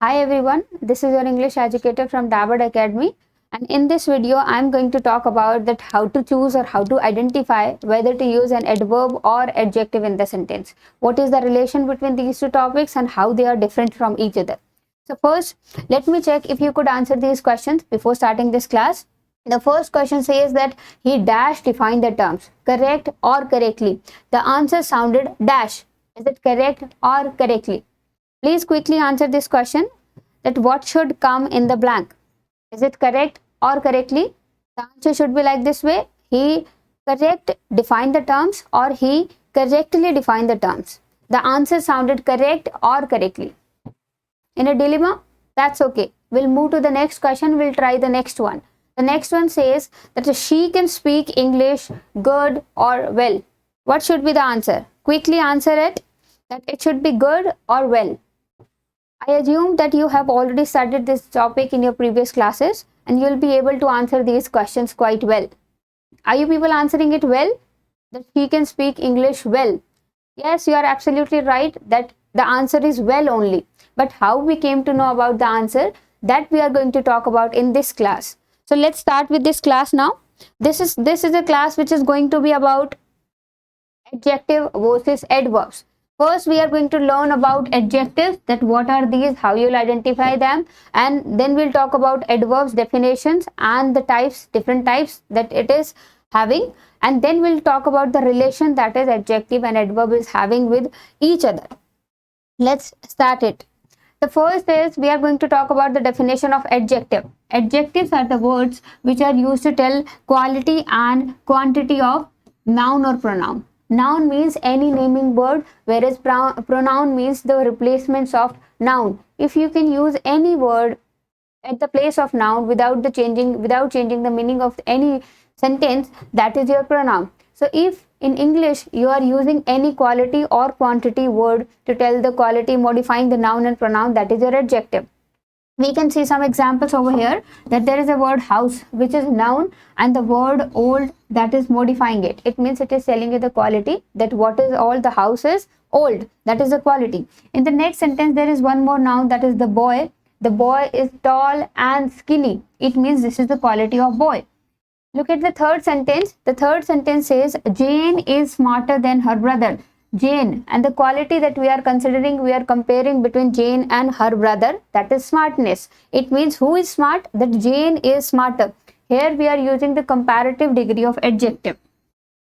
Hi everyone, this is your English educator from Dabad Academy, and in this video I am going to talk about that how to choose or how to identify whether to use an adverb or adjective in the sentence. What is the relation between these two topics and how they are different from each other. So first, let me check if you could answer these questions before starting this class. The first question says that he dash defined the terms, correct or correctly. The answer sounded dash. Is it correct or correctly? Please quickly answer this question that what should come in the blank. Is it correct or correctly? The answer should be like this way. He correct defined the terms or he correctly defined the terms. The answer sounded correct or correctly. In a dilemma? That's okay. We'll move to the next question. We'll try the next one. The next one says that she can speak English good or well. What should be the answer? Quickly answer it. That it should be good or well. I assume that you have already studied this topic in your previous classes and you will be able to answer these questions quite well. Are you people answering it well? That she can speak English well. Yes, you are absolutely right that the answer is well only. But how we came to know about the answer, that we are going to talk about in this class. So let's start with this class now. This is a class which is going to be about adjective versus adverbs. First, we are going to learn about adjectives, that what are these, how you'll identify them, and then we'll talk about adverbs, definitions, and the types, different types that it is having, and then we'll talk about the relation that is adjective and adverb is having with each other. Let's start it. The first is we are going to talk about the definition of adjective. Adjectives are the words which are used to tell quality and quantity of noun or pronoun. Noun means any naming word, whereas pronoun means the replacements of noun. If you can use any word at the place of noun without changing the meaning of any sentence, that is your pronoun. So if in English you are using any quality or quantity word to tell the quality modifying the noun and pronoun, that is your adjective. We can see some examples over here, that there is a word house which is noun and the word old that is modifying it. It means it is telling you the quality, that what is all the house is old, that is the quality. In the next sentence there is one more noun, that is the boy. The boy is tall and skinny. It means this is the quality of boy. Look at the third sentence. The third sentence says Jane is smarter than her brother. Jane, and the quality that we are considering, we are comparing between Jane and her brother, that is smartness. It means who is smart? That Jane is smarter. Here we are using the comparative degree of adjective,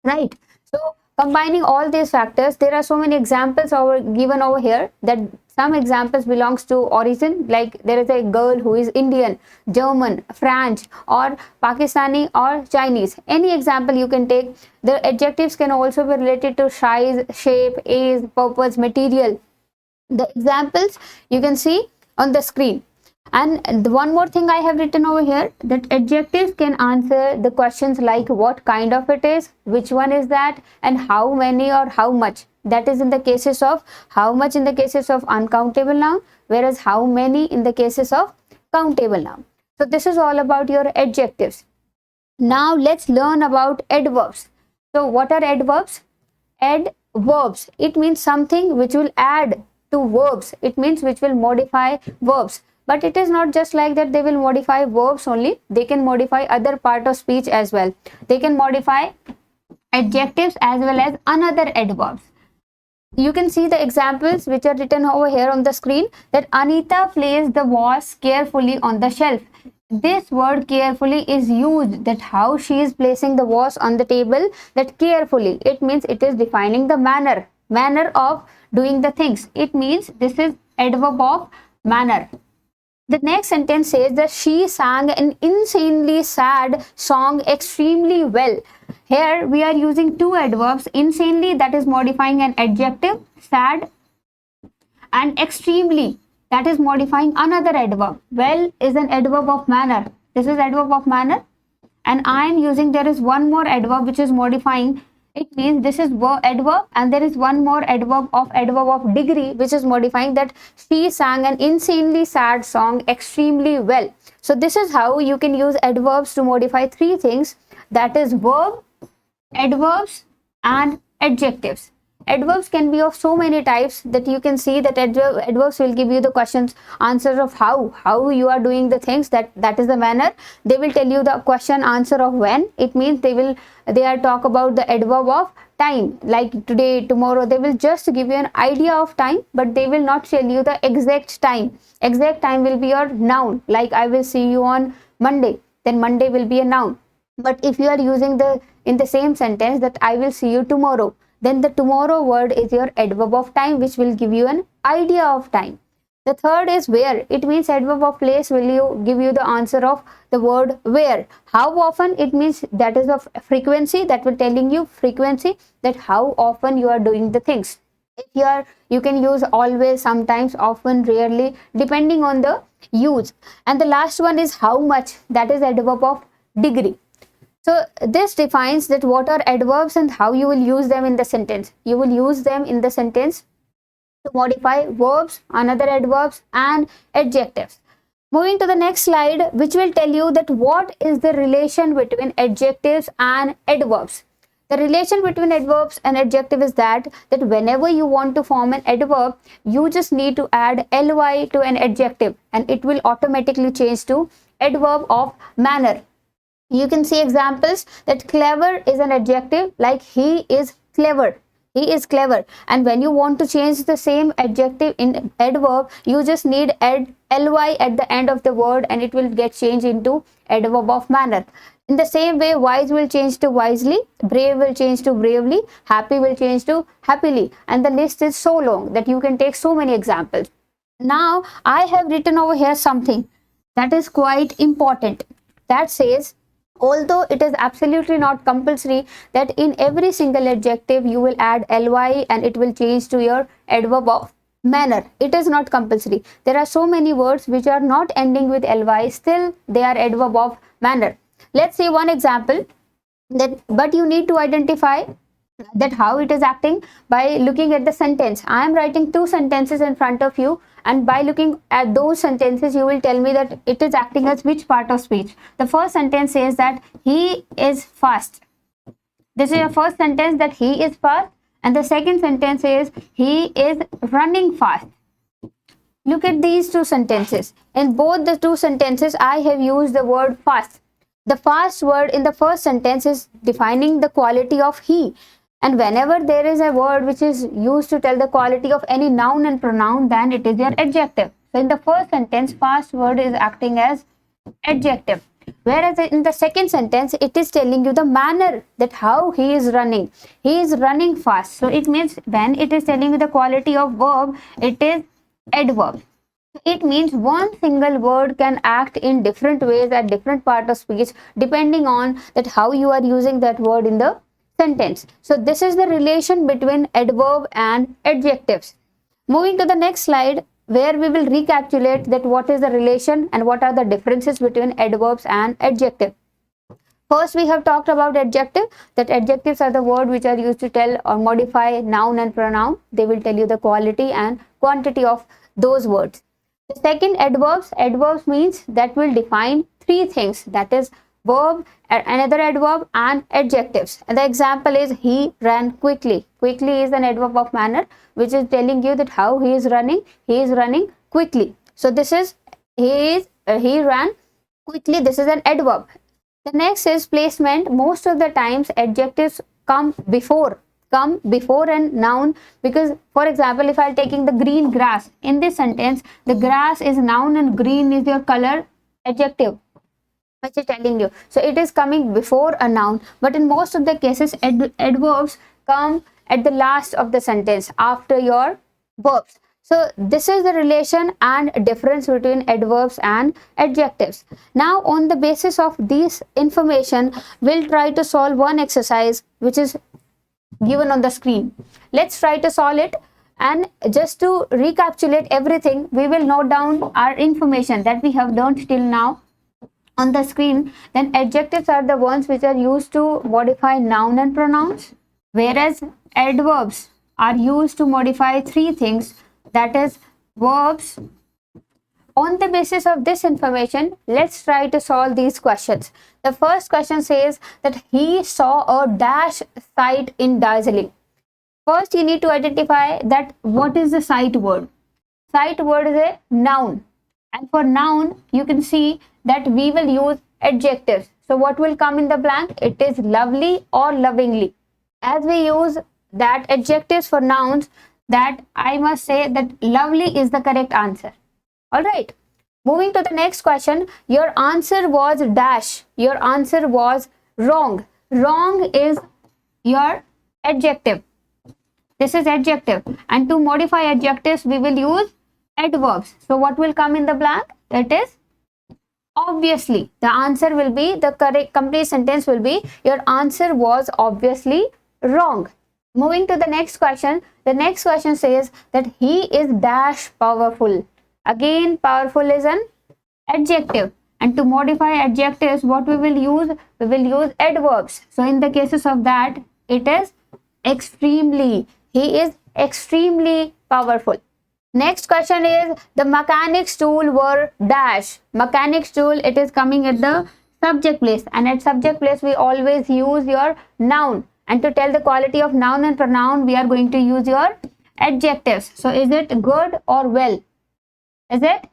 right? So combining all these factors, there are so many examples given over here, that some examples belongs to origin, like there is a girl who is Indian, German, French, or Pakistani, or Chinese. Any example you can take. The adjectives can also be related to size, shape, age, purpose, material. The examples you can see on the screen. And one more thing I have written over here, that adjectives can answer the questions like what kind of it is, which one is that, and how many or how much. That is in the cases of how much in the cases of uncountable noun, whereas how many in the cases of countable noun. So this is all about your adjectives. Now let's learn about adverbs. So what are adverbs? Adverbs, it means something which will add to verbs. It means which will modify verbs. But it is not just like that they will modify verbs only. They can modify other part of speech as well. They can modify adjectives as well as another adverbs. You can see the examples which are written over here on the screen, that Anita placed the vase carefully on the shelf. This word carefully is used, that how she is placing the vase on the table, that carefully, it means it is defining the manner of doing the things. It means this is adverb of manner. The next sentence says that she sang an insanely sad song extremely well. Here we are using two adverbs. Insanely, that is modifying an adjective, sad, and extremely, that is modifying another adverb. Well is an adverb of manner. This is adverb of manner. And I am using, there is one more adverb which is modifying. It means this is adverb, and there is one more adverb of degree which is modifying, that she sang an insanely sad song extremely well. So this is how you can use adverbs to modify three things, that is verb, adverbs, and adjectives. Adverbs can be of so many types that you can see that adverbs will give you the questions, answers of how you are doing the things, that is the manner. They will tell you the question answer of when. It means they are talk about the adverb of time, like today, tomorrow. They will just give you an idea of time, but they will not tell you the exact time. Exact time will be your noun, like I will see you on Monday, then Monday will be a noun. But if you are using the in the same sentence that I will see you tomorrow, then the tomorrow word is your adverb of time, which will give you an idea of time. The third is where. It means adverb of place will you give you the answer of the word where. How often, it means that is of frequency, that will telling you frequency, that how often you are doing the things. If you can use always, sometimes, often, rarely, depending on the use. And the last one is how much, that is adverb of degree. So this defines that what are adverbs and how you will use them in the sentence. You will use them in the sentence to modify verbs, another adverbs and adjectives. Moving to the next slide, which will tell you that what is the relation between adjectives and adverbs. The relation between adverbs and adjective is that whenever you want to form an adverb, you just need to add ly to an adjective and it will automatically change to adverb of manner. You can see examples that clever is an adjective, like he is clever. He is clever. And when you want to change the same adjective in adverb, you just need add ly at the end of the word and it will get changed into adverb of manner. In the same way, wise will change to wisely, brave will change to bravely, happy will change to happily. And the list is so long that you can take so many examples. Now, I have written over here something that is quite important. That says, although it is absolutely not compulsory that in every single adjective you will add ly and it will change to your adverb of manner. It is not compulsory. There are so many words which are not ending with ly, still they are adverb of manner. Let's see one example. But you need to identify that how it is acting by looking at the sentence. I am writing two sentences in front of you, and by looking at those sentences you will tell me that it is acting as which part of speech. The first sentence says that he is fast. This is your first sentence, that he is fast, and the second sentence is he is running fast. Look at these two sentences. In both the two sentences I have used the word fast. The fast word in the first sentence is defining the quality of he. And whenever there is a word which is used to tell the quality of any noun and pronoun, then it is your adjective. So in the first sentence, fast word is acting as adjective. Whereas in the second sentence, it is telling you the manner, that how he is running. He is running fast. So it means when it is telling you the quality of verb, it is adverb. It means one single word can act in different ways at different part of speech depending on that how you are using that word in the sentence. So this is the relation between adverb and adjectives. Moving to the next slide, where we will recapitulate that what is the relation and what are the differences between adverbs and adjective. First, we have talked about adjective, that adjectives are the words which are used to tell or modify noun and pronoun. They will tell you the quality and quantity of those words. The second, adverbs means that will define three things, that is verb, another adverb and adjectives. And the example is he ran quickly. Quickly is an adverb of manner which is telling you that how he is running quickly. So this is he ran quickly, this is an adverb. The next is placement. Most of the times adjectives come before a noun, because for example, if I am taking the green grass, in this sentence the grass is noun and green is your color, adjective, which is telling you. So it is coming before a noun, but in most of the cases adverbs come at the last of the sentence after your verbs. So this is the relation and difference between adverbs and adjectives. Now on the basis of this information, we'll try to solve one exercise which is given on the screen. Let's try to solve it, and just to recapitulate everything, we will note down our information that we have learned till now on the screen. Then adjectives are the ones which are used to modify noun and pronouns, whereas adverbs are used to modify three things, that is verbs. On the basis of this information, let's try to solve these questions. The first question says that he saw a dash sight in Darjeeling. First, you need to identify that what is the sight word. Sight word is a noun. And for noun, you can see that we will use adjectives. So what will come in the blank? It is lovely or lovingly. As we use that adjectives for nouns, that I must say that lovely is the correct answer. Alright. Moving to the next question. Your answer was dash. Your answer was wrong. Wrong is your adjective. This is adjective. And to modify adjectives, we will use adverbs. So what will come in the blank? It is obviously. The answer will be, the correct complete sentence will be, your answer was obviously wrong. Moving to the next question. The next question says that he is dash powerful. Again, powerful is an adjective. And to modify adjectives, what we will use? We will use adverbs. So in the cases of that, it is extremely. He is extremely powerful. Next question is, the mechanic's tool were dash. Mechanic's tool, it is coming at the subject place, and at subject place we always use your noun, and to tell the quality of noun and pronoun we are going to use your adjectives. So is it good or well? Is it?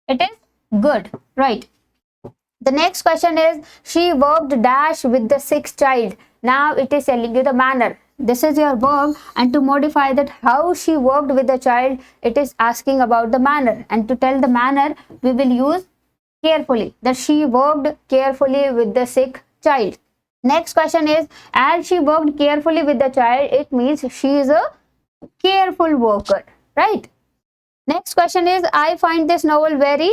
It is good, right? The next question is, she worked dash with the sick child. Now it is telling you the manner. This is your verb, and to modify that how she worked with the child, it is asking about the manner, and to tell the manner we will use carefully, that she worked carefully with the sick child. Next question is, as she worked carefully with the child, it means she is a careful worker, right? Next question is, I find this novel very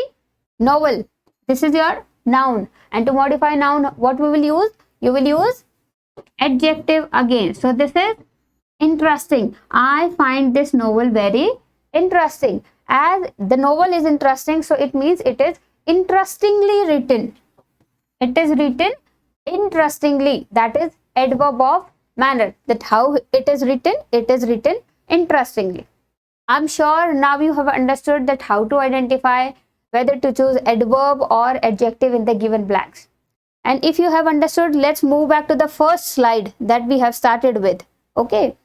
novel. This is your noun, and to modify noun, what we will use? You will use adjective again. So this is interesting. I find this novel very interesting. As the novel is interesting, so it means it is interestingly written. It is written interestingly. That is adverb of manner. That how it is written interestingly. I'm sure now you have understood that how to identify whether to choose adverb or adjective in the given blanks. And if you have understood, let's move back to the first slide that we have started with. Okay,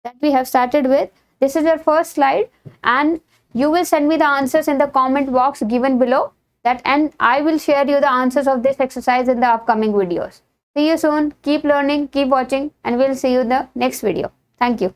that we have started with. This is your first slide, and you will send me the answers in the comment box given below. That, and I will share you the answers of this exercise in the upcoming videos. See you soon. Keep learning, keep watching, and we'll see you in the next video. Thank you.